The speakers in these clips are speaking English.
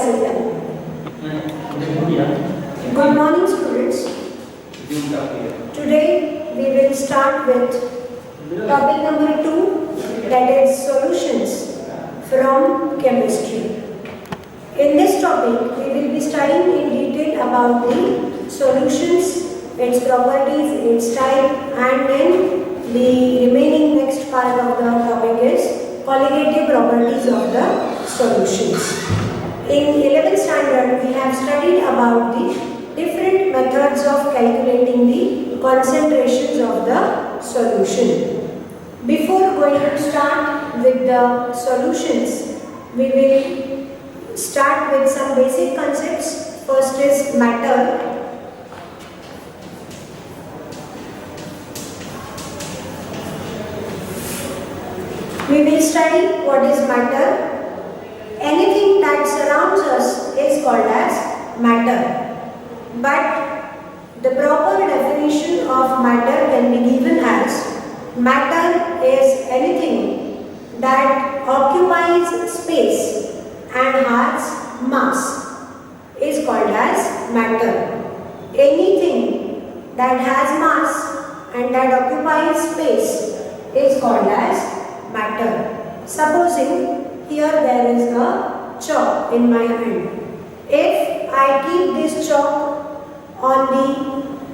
Citizen. Good morning, students. Today we will start with topic number 2, that is solutions from chemistry. In this topic, we will be studying in detail about the solutions, its properties, its type, and then the remaining next part of the topic is colligative properties of the solutions. In 11th standard, we have studied about the different methods of calculating the concentrations of the solution. Before going to start with the solutions, we will start with some basic concepts. First is matter. We will study what is matter. Anything that surrounds us is called as matter. But the proper definition of matter can be given as matter is anything that occupies space and has mass is called as matter. Anything that has mass and that occupies space is called as matter. Supposing here there is a chalk in my hand. If I keep this chalk on the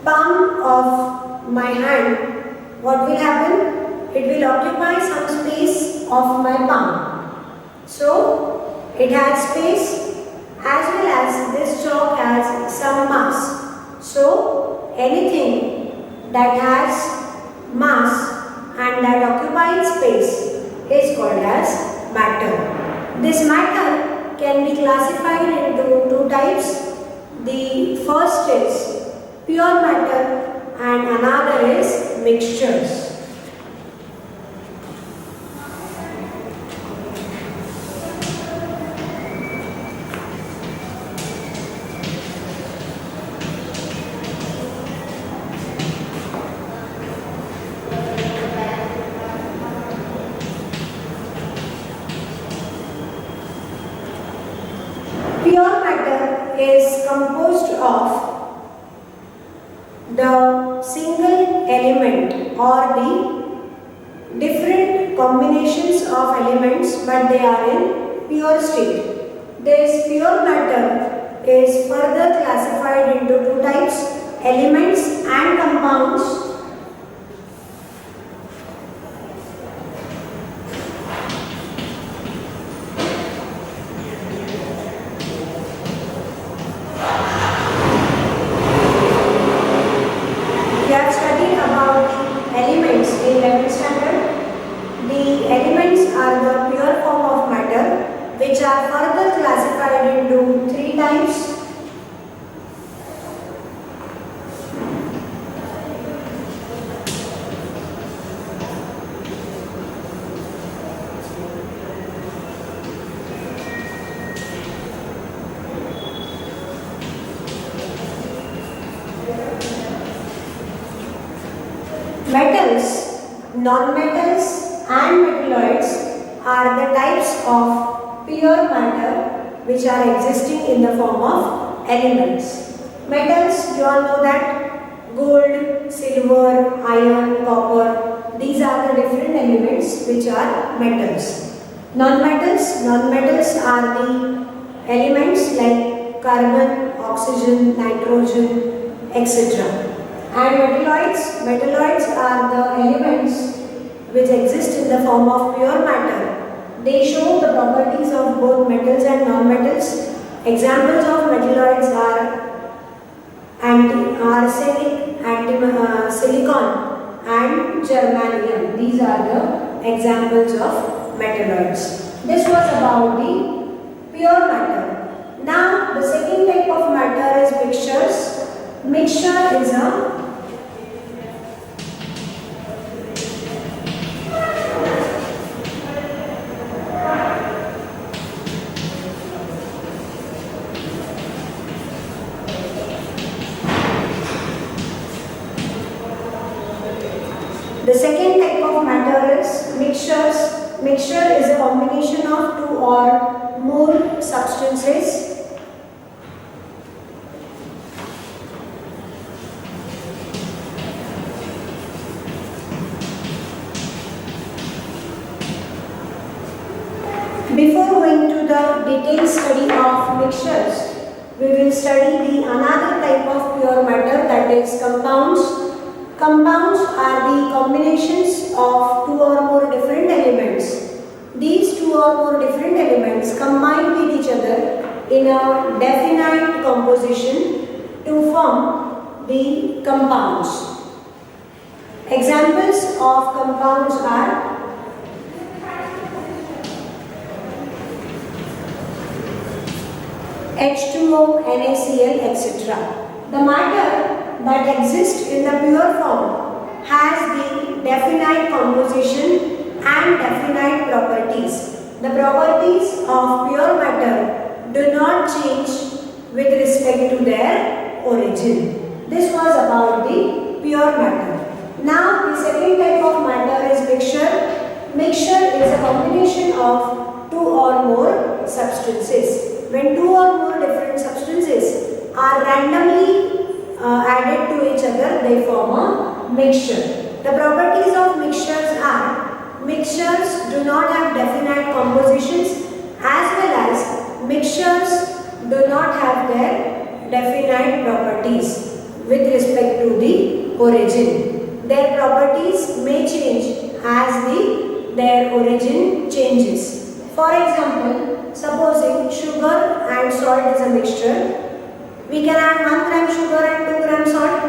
palm of my hand, what will happen? It will occupy some space of my palm. So, it has space as well as this chalk has some mass. So, anything that has mass and that occupies space is called as matter. This matter can be classified into two types. The first is pure matter and another is mixtures. Pure matter is composed of the single element or the different combinations of elements, but they are in pure state. This pure matter is further classified into two types, elements and compounds. Which are further classified into three types. Metals, non-metals and metalloids are the types of pure matter which are existing in the form of elements. Metals, you all know that gold, silver, iron, copper, these are the different elements which are metals. Non-metals are the elements like carbon, oxygen, nitrogen, etc. And metalloids are the elements which exist in the form of pure matter. They show the properties of both metals and non-metals. Examples of metalloids are arsenic, silicon and germanium. These are the examples of metalloids. This was about the pure matter. Now the second type of matter is mixtures. Mixture is a The second type of matter is mixtures. Mixture is a combination of two or more substances mixtures, we will study the another type of pure matter, that is compounds. Compounds are the combinations of two or more different elements. These two or more different elements combine with each other in a definite composition to form the compounds. Examples of compounds are H2O, NaCl, etc. The matter that exists in the pure form has the definite composition and definite properties. The properties of pure matter do not change with respect to their origin. This was about the pure matter. Now the second type of matter is mixture. Mixture is a combination of two or more substances. When two or more different substances are randomly added to each other, they form a mixture. The properties of mixtures are: mixtures do not have definite compositions, as well as mixtures do not have their definite properties with respect to the origin. Their properties may change as their origin changes. For example, supposing sugar and salt is a mixture, we can add 1 gram sugar and 2 gram salt,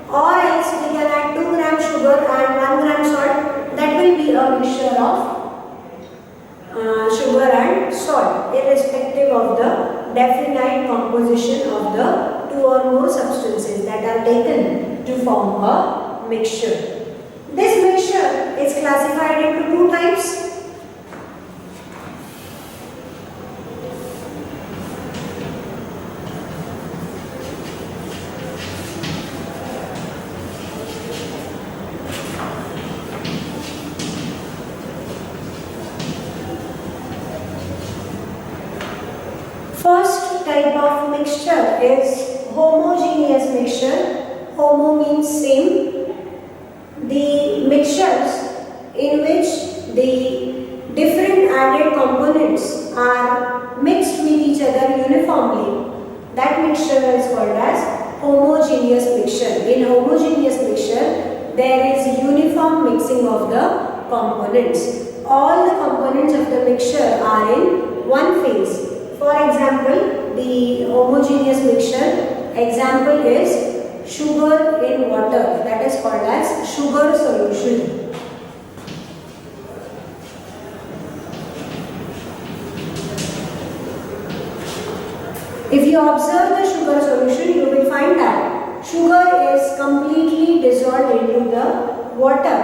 or else we can add 2 gram sugar and 1 gram salt. That will be a mixture of sugar and salt, irrespective of the definite composition of the two or more substances that are taken to form a mixture. This mixture is classified into two types. First type of mixture is homogeneous mixture. Homo means same. The mixtures in which the different added components are mixed with each other uniformly, that mixture is called as homogeneous mixture. In homogeneous mixture, there is uniform mixing of the components. All the components of the mixture are in one phase. For example, the homogeneous mixture example is sugar in water, that is called as sugar solution. If you observe the sugar solution, you will find that sugar is completely dissolved into the water,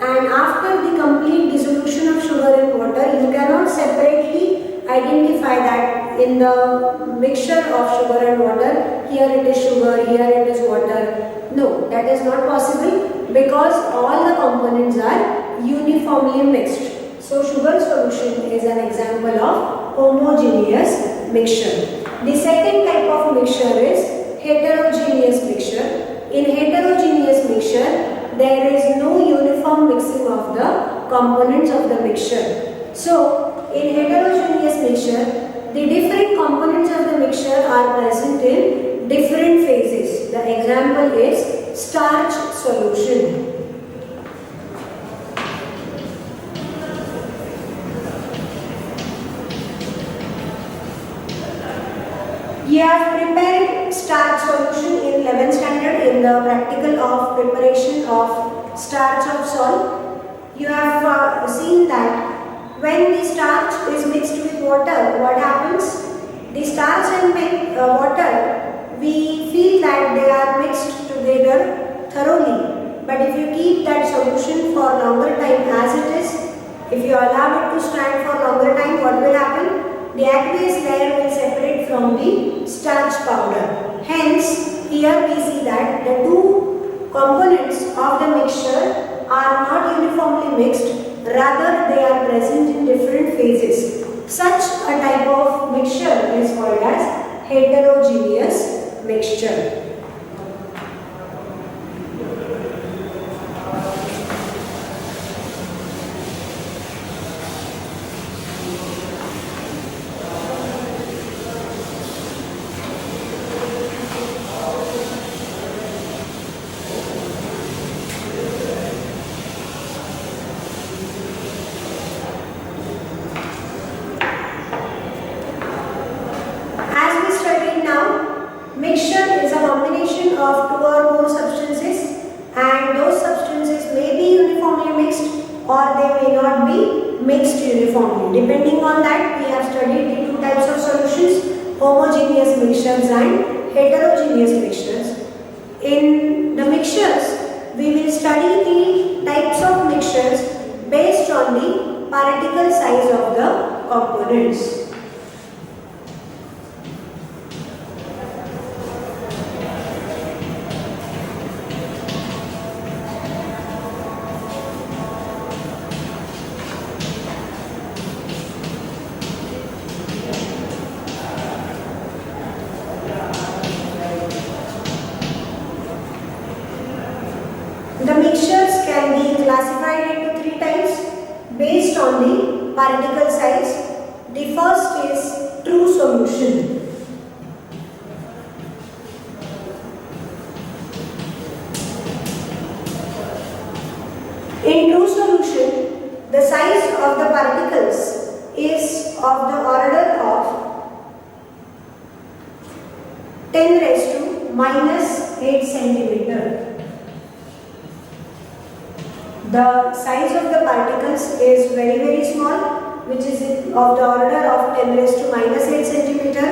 and after the complete dissolution of sugar in water, you cannot separately identify that in the mixture of sugar and water, here it is sugar, here it is water. No, that is not possible because all the components are uniformly mixed. So sugar solution is an example of homogeneous mixture. The second type of mixture is heterogeneous mixture. In heterogeneous mixture, there is no uniform mixing of the components of the mixture. So in heterogeneous mixture, the different components of the mixture are present in different phases. The example is starch solution. You have prepared starch solution in 11th standard in the practical of preparation of starch of salt. You have seen that when the starch is mixed with water, what happens? The starch and water, we feel that they are mixed together thoroughly. But if you keep that solution for longer time as it is, if you allow it to stand for longer time, what will happen? The aqueous layer will separate from the starch powder. Hence, here we see that the two components of the mixture are not uniformly mixed. Rather, they are present in different phases. Such a type of mixture is called as heterogeneous mixture. of two or more substances, and those substances may be uniformly mixed or they may not be mixed uniformly. Depending on that, we have studied the two types of solutions, homogeneous mixtures and heterogeneous mixtures. In the mixtures, we will study the types of mixtures based on the particle size of the components. The mixtures can be classified into three types based on the particle size. The first is true solution. In true solution, the size of the particles is of the order of 10 raised to minus 8 centimeter. The size of the particles is very small, which is of the order of 10 raised to minus 8 centimeter.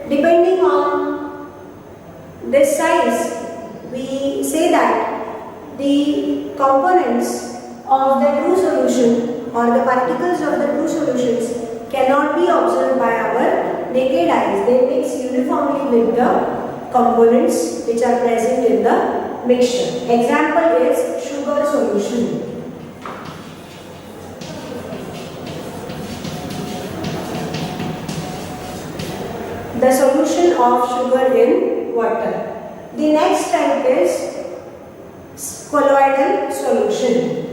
Depending on this size, we say that the components of the true solution or the particles of the true solutions cannot be observed by our naked eyes. They mix uniformly with the components which are present in the mixture. Example is sugar solution. The solution of sugar in water. The next type is colloidal solution.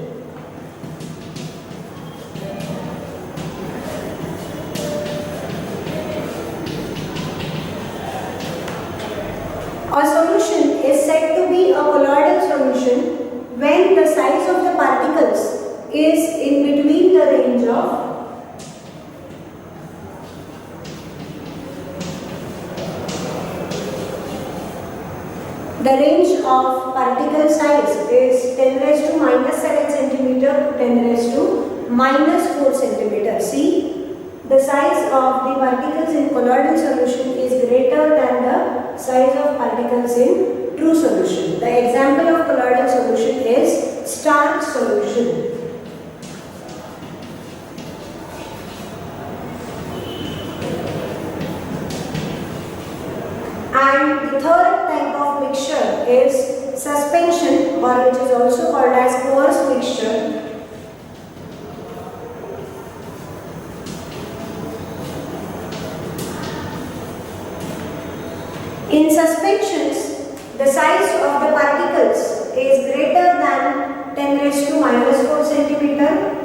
A solution is said to be a colloidal solution when the size of the particles is in between the range of particle size is 10 raised to minus 7 centimeter to 10 raised to minus 4 centimeter. See, the size of the particles in colloidal solution is greater than the size of particles in true solution. The example of colloidal solution is starch solution. And the third type of mixture is suspension, or which is also called as porous mixture. In suspensions, the size of the particles is greater than 10 raised to minus 4 centimeter.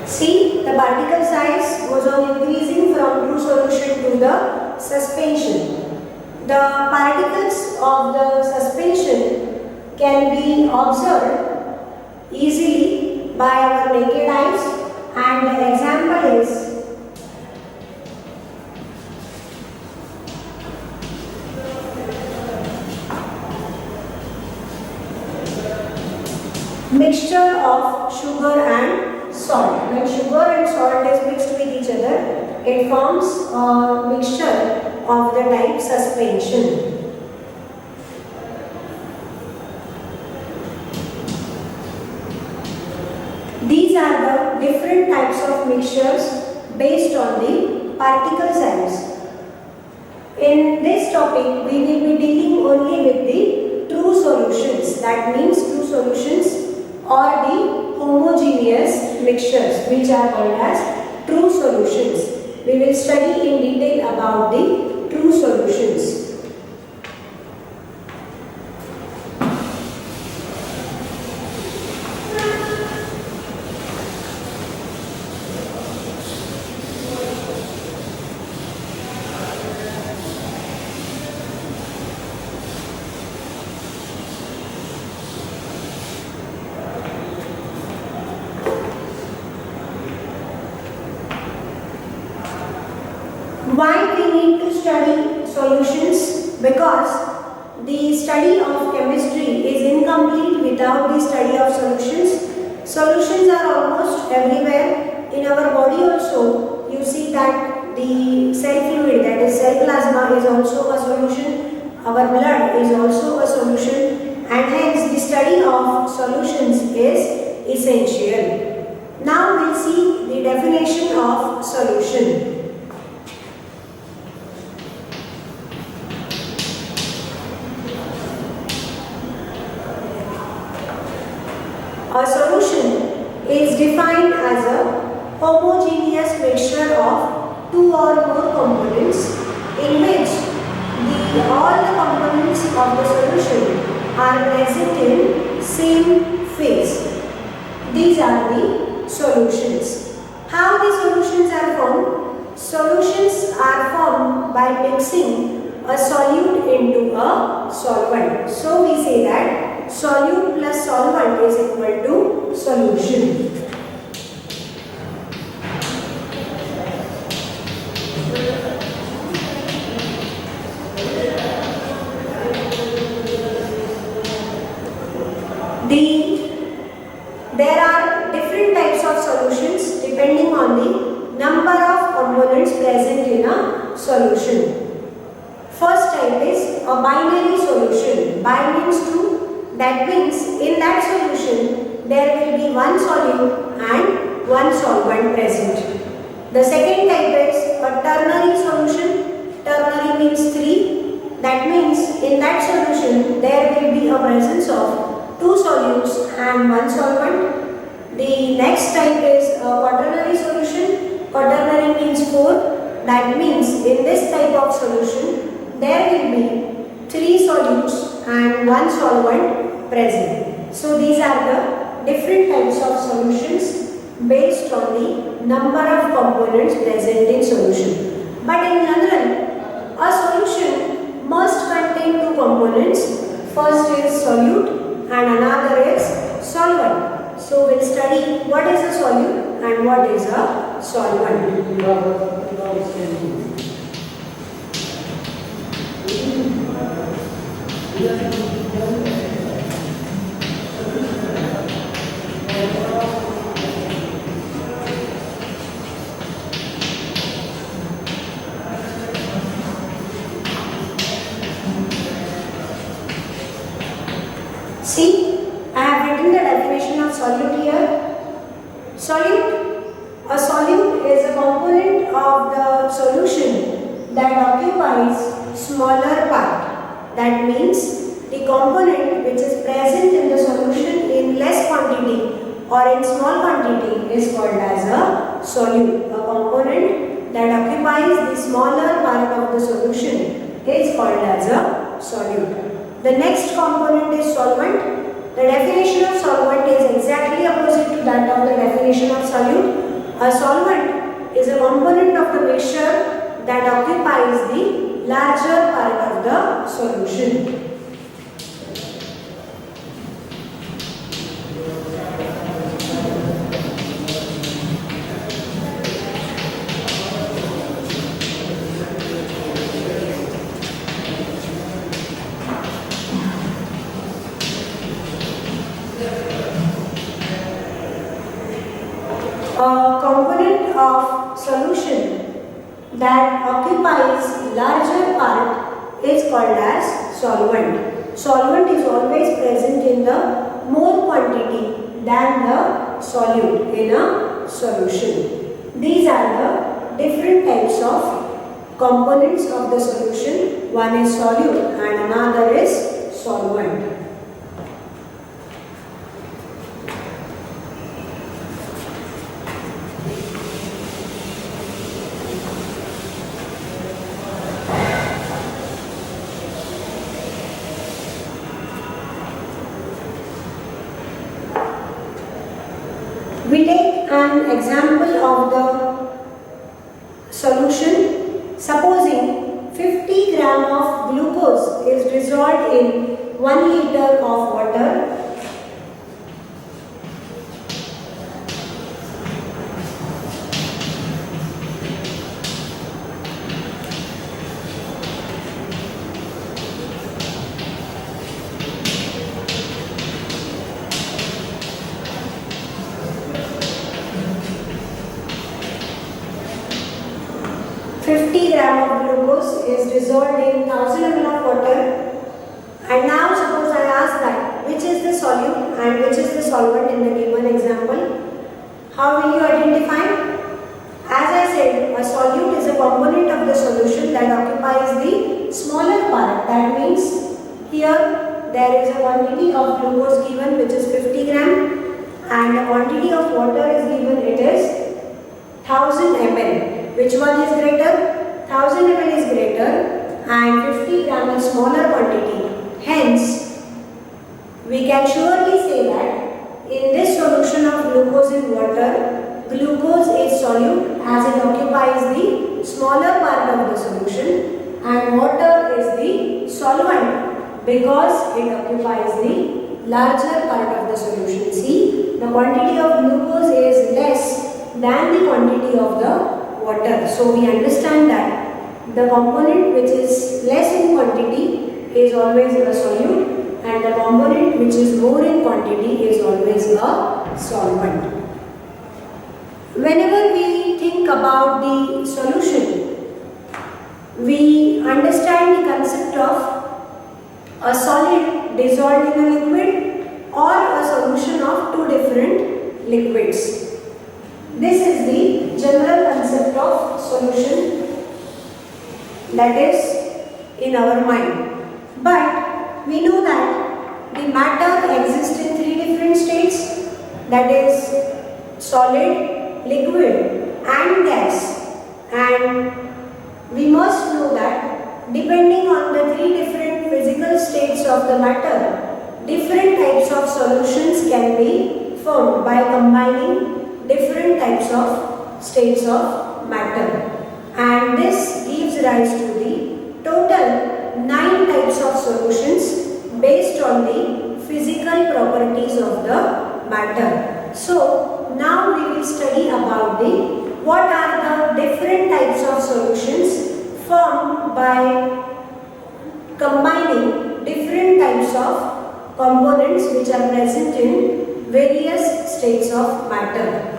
See, the particle size goes on increasing from true solution to the suspension. The particles of the suspension can be observed easily by our naked eyes, and the example is mixture of sugar and salt. When sugar and salt is mixed with each other, it forms a mixture of the type suspension. These are the different types of mixtures based on the particle size. In this topic, we will be dealing only with the true solutions. That means true solutions or the homogeneous mixtures, which are called as true solutions. We will study in detail about the true solutions. Why we need to study solutions? Because the study of chemistry is incomplete without the study of solutions. Solutions are almost everywhere in our body also. You see that the cell fluid, that is cell plasma, is also a solution. Our blood is also a solution, and hence the study of solutions is essential. Now we'll see the definition of solution. A solution is defined as a homogeneous mixture of two or more components in which all the components of the solution are present in same phase. These are the solutions. How the solutions are formed? Solutions are formed by mixing a solute into a solvent. So we say that solute plus solvent is equal to solution. There are different types of solutions depending on the number of components present in a solution. First type is a binary solution. Bi means two. That means in that solution there will be one solute and one solvent present. The second type is a ternary solution. Ternary means three. That means in that solution there will be a presence of two solutes and one solvent. The next type is a quaternary solution. Quaternary means 4. That means in this type of solution there will be 3 solutes and 1 solvent present. So these are the different types of solutions based on the number of components present in solution. But in general, a solution must contain two components. First is solute and another is solvent. So we'll study what is a solute and what is a solvent. See, I have written the definition of solute here. Solute. A solute is a component of the solution that occupies smaller part. That means the component which is present in the solution in less quantity or in small quantity is called as a solute. A component that occupies the smaller part of the solution is called as a solute. The next component is solvent. The definition of solvent is exactly opposite to that of the definition of solute. A solvent is a component of the mixture that occupies the larger part of the solution. A component of solution that occupies larger part is called as solvent. Solvent is always present in the more quantity than the solute in a solution. These are the different types of components of the solution. One is solute and another is solvent. We take an example of the solution. Supposing 50 gram of glucose is dissolved in 1 liter of water. 50 gram of glucose is dissolved in 1000 ml of water. And now suppose I ask that which is the solute and which is the solvent in the given example. How will you identify? As I said, a solute is a component of the solution that occupies the smaller part. That means here there is a quantity of glucose given which is 50 gram and the quantity of water is given, it is 1000 ml. Which one is greater? 1000 ml is greater and 50 gram is smaller quantity. Hence, we can surely say that in this solution of glucose in water, glucose is solute as it occupies the smaller part of the solution and water is the solvent because it occupies the larger part of the solution. See, the quantity of glucose is less than the quantity of the water. So we understand that the component which is less in quantity is always a solute and the component which is more in quantity is always a solvent. Whenever we think about the solution, we understand the concept of a solid dissolved in a liquid or a solution of two different liquids. This is the general concept of solution that is in our mind. But we know that the matter exists in three different states, that is solid, liquid and gas, and we must know that depending on the three different physical states of the matter, different types of solutions can be formed by combining different types of states of matter, and this gives rise to the total 9 types of solutions based on the physical properties of the matter. So now we will study about what are the different types of solutions formed by combining different types of components which are present in various states of matter.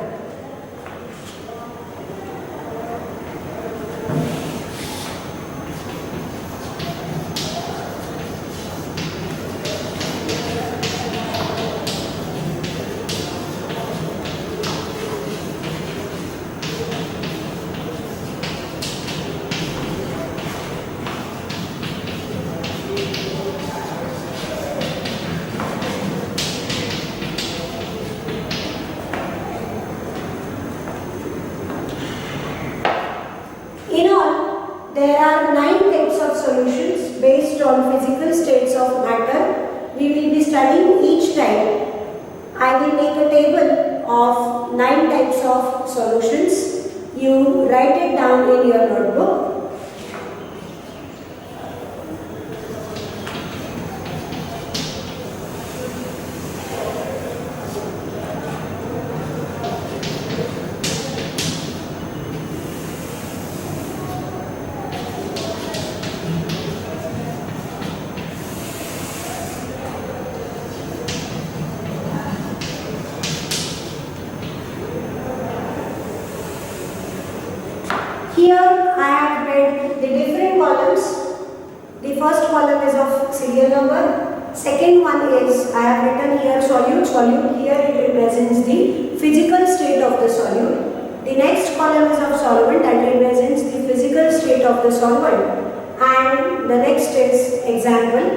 There are 9 types of solutions based on physical states of matter. We will be studying each type. I will make a table of 9 types of solutions. You write it down in your notebook. Here I have made the different columns. The first column is of serial number. Second one is I have written here solute. Here it represents the physical state of the solute. The next column is of solvent, that represents the physical state of the solvent. And the next is example,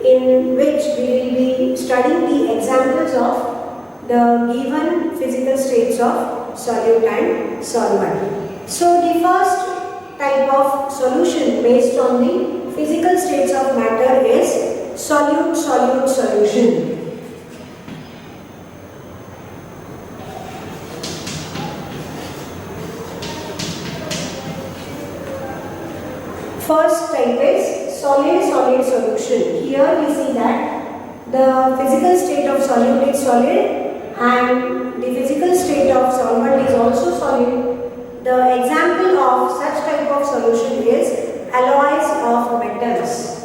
in which we will be studying the examples of the given physical states of solute and solvent. So the first type of solution based on the physical states of matter is solute-solute solution. First type is solid-solid solution. Here we see that the physical state of solute is solid and the physical state of solvent is also solid. The example of such type of solution is alloys of metals.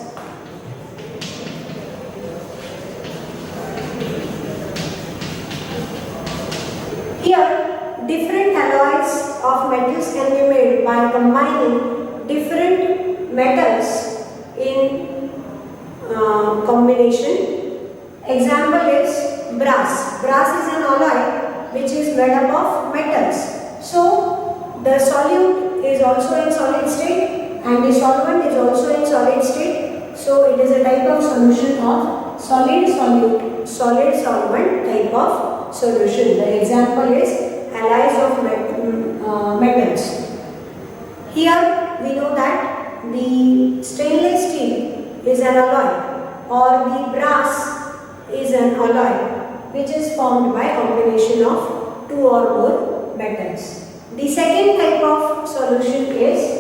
Here different alloys of metals can be made by combining different metals in combination. Example is brass. Brass is an alloy which is made up of metals. So the solute is also in solid state and the solvent is also in solid state. So it is a type of solution of solid solute, solid solvent type of solution. The example is alloys of metals. Here we know that the stainless steel is an alloy or the brass is an alloy which is formed by combination of two or more metals. The second type of solution is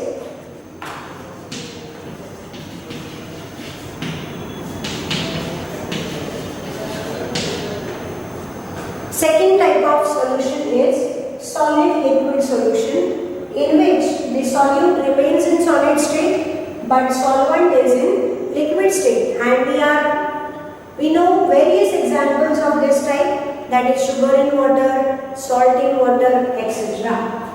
solid liquid solution, in which the solute remains in solid state but solvent is in liquid state, and we know various examples of this type, that is sugar in water, salt in water, etc.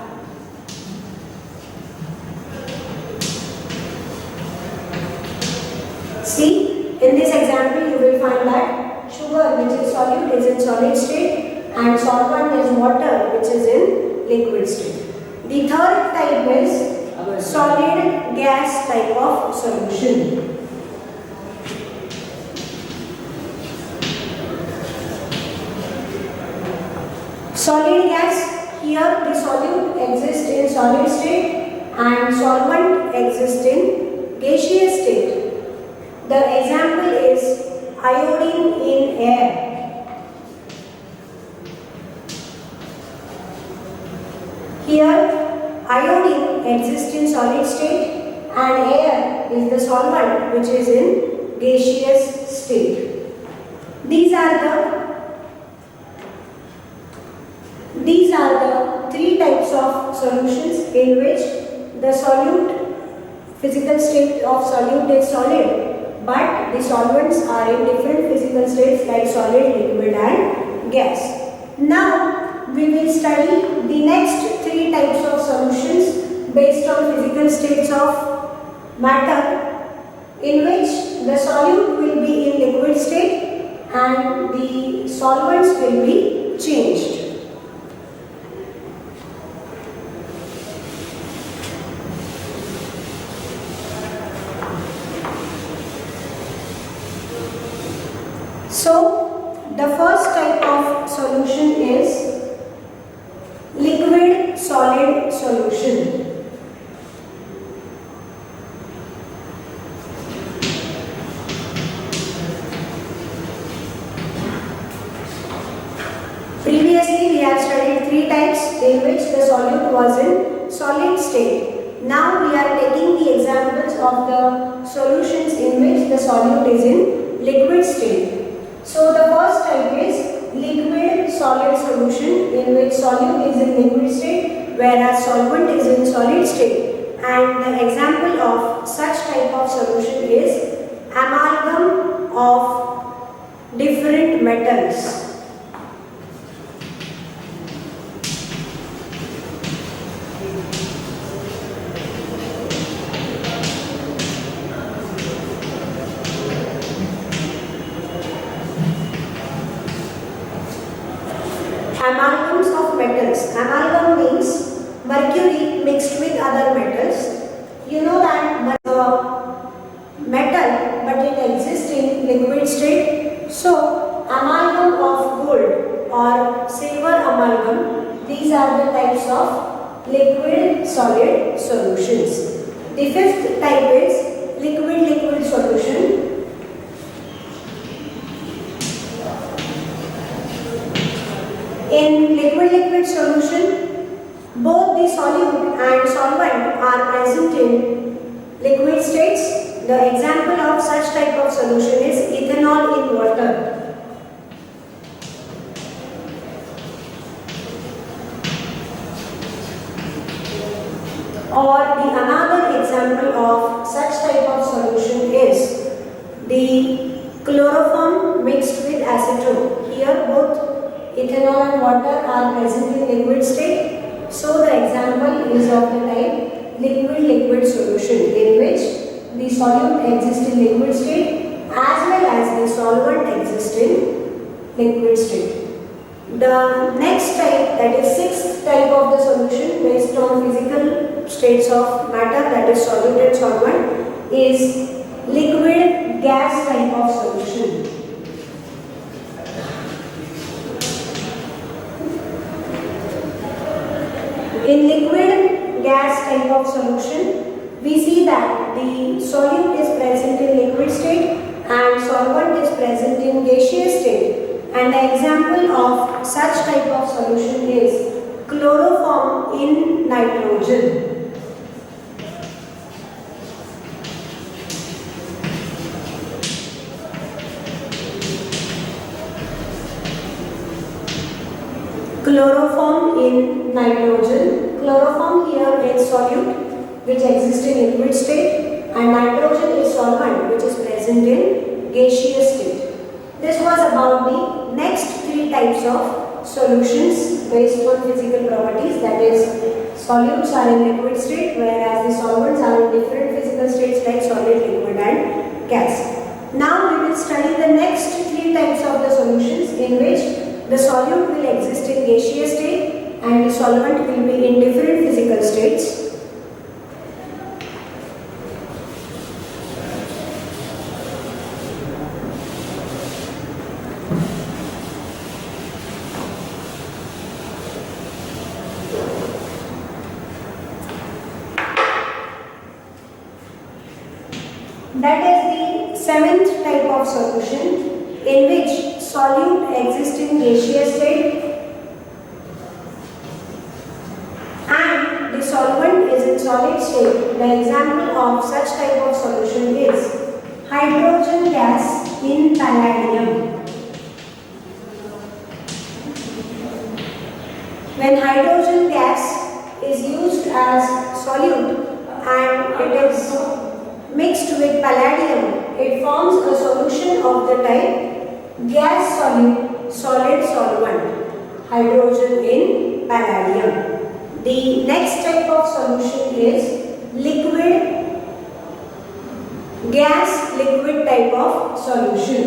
See, in this example you will find that sugar, which is solute, is in solid state and solvent is water, which is in liquid state. The third type is solid gas type of solution. Solid gas, here the solute exists in solid state and solvent exists in gaseous state. The example is iodine in air. Here iodine exists in solid state and air is the solvent which is in gaseous state. These are the three types of solutions in which the physical state of solute is solid, but the solvents are in different physical states like solid, liquid and gas. Now we will study the next three types of solutions based on physical states of matter, in which the solute will be in liquid state and the solvents will be changed. So, the first type of solution is liquid solid solution. Previously we have studied three types in which the solute was in solid state. Now we are taking the examples of the solutions in which the solute is in liquid state. So the first type is liquid solid solution, in which solute is in liquid state whereas solvent is in solid state, and the example of such type of solution is amalgam of different metals. Amalgams of metals. Amalgam means mercury mixed with other metals. You know that metal, but it exists in liquid state. So, amalgam of gold or silver amalgam, these are the types of liquid solid solutions. The fifth type is liquid solution. In liquid solution, both the solute and solvent are present in liquid states. The example of such type of solution is ethanol in water. Or the another example of such type of solution is the chloroform mixed with acetone. Here both ethanol and water are present in liquid state liquid-liquid solution in which the solute exists in liquid state as well as the solvent exists in liquid state. The next type, that is sixth type of the solution based on physical states of matter, that is solute and solvent, is liquid gas type of solution. In liquid gas type of solution, we see that the solute is present in liquid state and solvent is present in gaseous state. And the example of such type of solution is chloroform in nitrogen. Chloroform in nitrogen. Chloroform here is solute which exists in liquid state and nitrogen is solvent which is present in gaseous state. This was about the next three types of solutions based on physical properties, that is solutes are in liquid state whereas the solvents are in different physical states like solid, liquid and gas. Now we will study the next three types of the solutions in which the solute will exist in gaseous state and the solvent will be in different physical states. That is the seventh type of solution in which solute exists in gaseous state and the solvent is in solid state. The example of such type of solution is hydrogen gas in palladium. When hydrogen gas is used as solute and it is mixed with palladium, it forms a solution of the type gas solute solid solvent, hydrogen in palladium. The next type of solution is liquid gas liquid type of solution.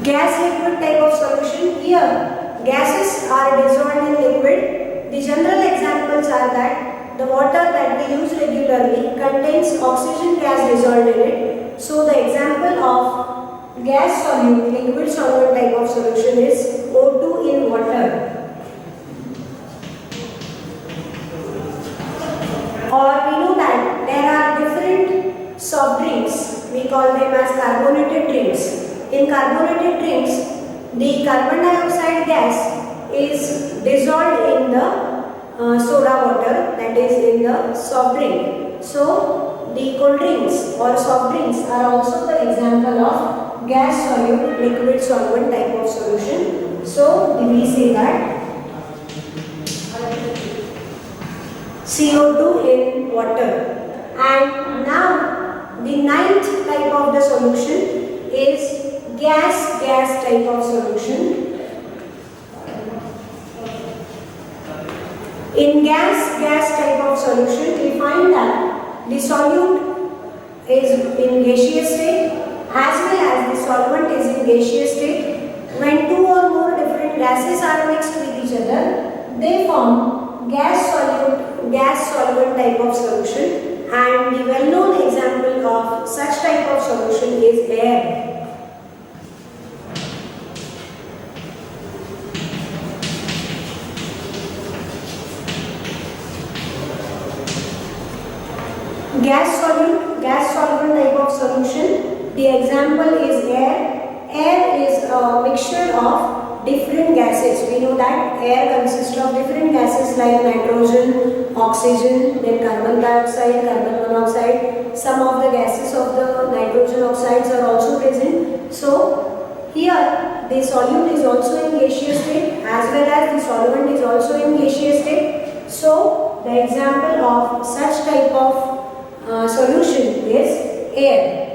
Gas liquid type of solution, here gases are dissolved in liquid. The general examples are that the water that we use regularly contains oxygen gas dissolved in it. So the example of gas solute liquid solvent type of solution is O2 in water. Or we know that there are different soft drinks, we call them as carbonated drinks. In carbonated drinks, the carbon dioxide gas is dissolved in the soda water, that is in the soft drink. So the cold drinks or soft drinks are also the example of gas solute liquid solvent type of solution. So we say that CO2 in water. And now the ninth type of the solution is gas type of solution. In gas type of solution, we find that the solute is in gaseous state as well as the solvent is in gaseous state. When two or more different gases are mixed with each other, they form gas solute, gas solvent type of solution, and the well-known example of such type of solution is air. Gas solvent type of solution, the example is air. Air is a mixture of different gases. We know that air consists of different gases like nitrogen, oxygen, then carbon dioxide, carbon monoxide. Some of the gases of the nitrogen oxides are also present. So here the solute is also in gaseous state as well as the solvent is also in gaseous state. So the example of such type of solution is air.